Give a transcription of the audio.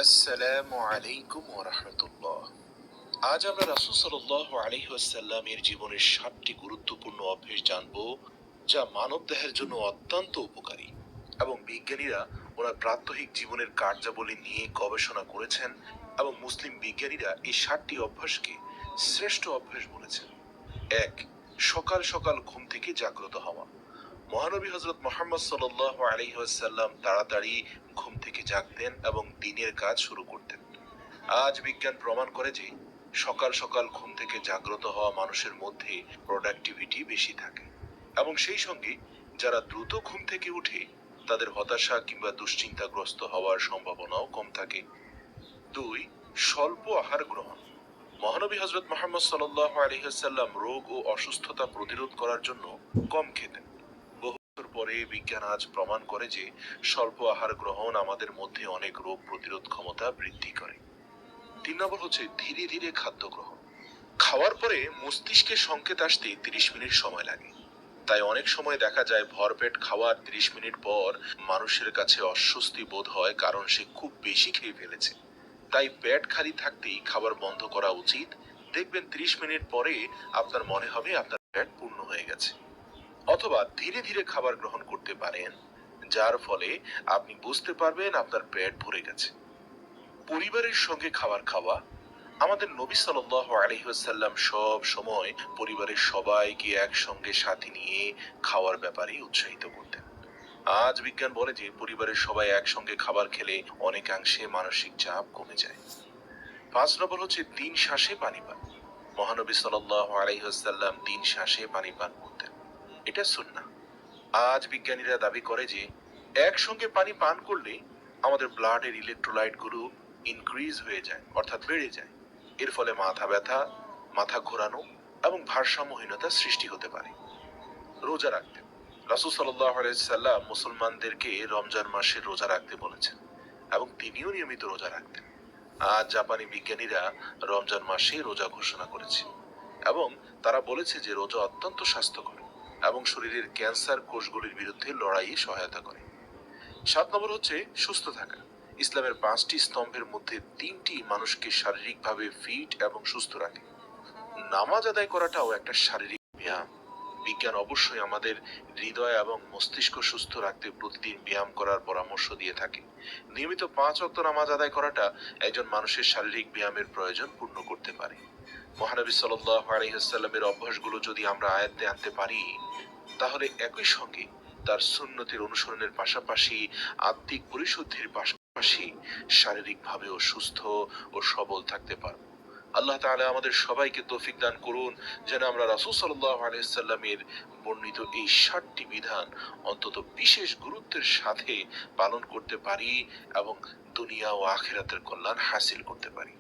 আসসালামু আলাইকুম ওয়া রাহমাতুল্লাহ। আজ আমরা রাসূল সাল্লাল্লাহু আলাইহি ওয়াসাল্লামের জীবনের ৭টি গুরুত্বপূর্ণ অভ্যাস জানব, যা মানবদেহের জন্য অত্যন্ত উপকারী। এবং বিজ্ঞানীরা ওনার প্রাত্যহিক জীবনের কার্যাবলী নিয়ে গবেষণা করেছেন, এবং মুসলিম বিজ্ঞানীরা এই ৭টি অভ্যাসকে শ্রেষ্ঠ অভ্যাস বলেছেন। ১. সকাল সকাল ঘুম থেকে জাগ্রত হওয়া। মহানবী হযরত মুহাম্মদ সাল্লাল্লাহু আলাইহি ওয়াসাল্লাম তাড়াতাড়ি ঘুম থেকে জাগতেন এবং দিনের কাজ শুরু করতেন। আজ বিজ্ঞান প্রমাণ করে যে সকাল সকাল ঘুম থেকে জাগ্রত হওয়া মানুষের মধ্যে প্রোডাক্টিভিটি বেশি থাকে, এবং সেই সঙ্গে যারা দ্রুত ঘুম থেকে উঠে তাদের হতাশা কিংবা দুশ্চিন্তাগ্রস্ত হওয়ার সম্ভাবনাও কম থাকে। ২. স্বল্প আহার গ্রহণ। মহানবী হযরত মুহাম্মদ সাল্লাল্লাহু আলাইহি ওয়াসাল্লাম রোগ ও অসুস্থতা প্রতিরোধ করার জন্য কম খেতেন। বহু বছর পরে বিজ্ঞান আজ প্রমাণ করে যে স্বল্প আহার গ্রহণ আমাদের মধ্যে অনেক রোগ প্রতিরোধ ক্ষমতা বৃদ্ধি করে। ৩ নম্বর হচ্ছে ধীরে ধীরে খাদ্য গ্রহণ। খাওয়ার পরে মস্তিষ্কে সংকেত আসতে ৩০ মিনিট সময় লাগে। তাই অনেক সময় দেখা যায় ভরপেট খাওয়ার ৩০ মিনিট পর মানুষের কাছে অস্বস্তি বোধ হয়, কারণ সে খুব বেশি খেয়ে ফেলেছে। তাই পেট খালি থাকতেই খাবার বন্ধ করা উচিত। দেখবেন ৩০ মিনিট পরে আপনার মনে হবে আপনার পেট পূর্ণ হয়ে গেছে। অথবা ধীরে ধীরে খাবার গ্রহণ করতে পারেন, যার ফলে আপনি বুঝতে পারবেন আপনার পেট ভরে গেছে। পরিবারের সঙ্গে খাবার খাওয়া। আমাদের নবী সাল্লাল্লাহু আলাইহি ওয়াসাল্লাম সব সময় পরিবারের সবাইকে একসঙ্গে সাথে নিয়ে খাওয়ার ব্যাপারে উৎসাহিত করতেন। আজ বিজ্ঞান বলে যে পরিবারের সবাই একসঙ্গে খাবার খেলে অনেকাংশে মানসিক চাপ কমে যায়। ৫ নম্বর হচ্ছে ৩ শ্বাসে পানি পান। মহানবী সাল্লাল্লাহু আলাইহি ওয়াসাল্লাম ৩ শ্বাসে পানি পান করতেন। এটা সুন্নাহ। আজ বিজ্ঞানীরা দাবি করে যে একসঙ্গে পানি পান করলে আমাদের ব্লাডের ইলেকট্রোলাইট গুলো ইনক্রিজ হয়ে যায়, অর্থাৎ বেড়ে যায়। এর ফলে মাথা ব্যথা, মাথা ঘোরানো এবং ভারসাম্যহীনতা সৃষ্টি হতে পারে। রোজা রাখতেন। রাসূল সাল্লাল্লাহু আলাইহি সাল্লাম মুসলমানদেরকে রমজান মাসে রোজা রাখতে বলেছেন, এবং তিনিও নিয়মিত রোজা রাখতেন। আজ জাপানি বিজ্ঞানীরা রমজান মাসে রোজা ঘোষণা করেছে, এবং তারা বলেছে যে রোজা অত্যন্ত স্বাস্থ্যকর এবং শরীরের ক্যান্সার কোষগুলির বিরুদ্ধে লড়াইয়ে সহায়তা করে। ৭ নম্বর হচ্ছে সুস্থ থাকা। ইসলামের ৫টি স্তম্ভের মধ্যে ৩টি মানুষকে শারীরিকভাবে ফিট এবং সুস্থ রাখে। নামাজ আদায় করাটাও একটা শারীরিক ব্যায়াম। বিজ্ঞান অবশ্যই আমাদের হৃদয় এবং মস্তিষ্ক সুস্থ রাখতে প্রতিদিন ব্যায়াম করার পরামর্শ দিয়ে থাকে। নিয়মিত ৫ ওয়াক্ত নামাজ আদায় করাটা একজন মানুষের শারীরিক ব্যায়ামের প্রয়োজন পূর্ণ করতে পারে। মহানবী সাল্লাল্লাহু আলাইহি ওয়াসাল্লামের অভ্যাসগুলো যদি আমরা আয়ত্তে আনতে পারি, তাহলে একই সঙ্গে তার সুন্নতের অনুসরণের পাশাপাশি আত্মিক পরিশুদ্ধির পাশাপাশি শারীরিকভাবেও সুস্থ ও সবল থাকতে পারব। আল্লাহ তাআলা আমাদের সবাইকে তৌফিক দান করুন, যেন আমরা রাসূল সাল্লাল্লাহু আলাইহি ওয়াসাল্লামের বর্ণিত এই ৭টি বিধান অন্তত বিশেষ গুরুত্বের সাথে পালন করতে পারি এবং দুনিয়া ও আখিরাতের কল্যাণ হাসিল করতে পারি।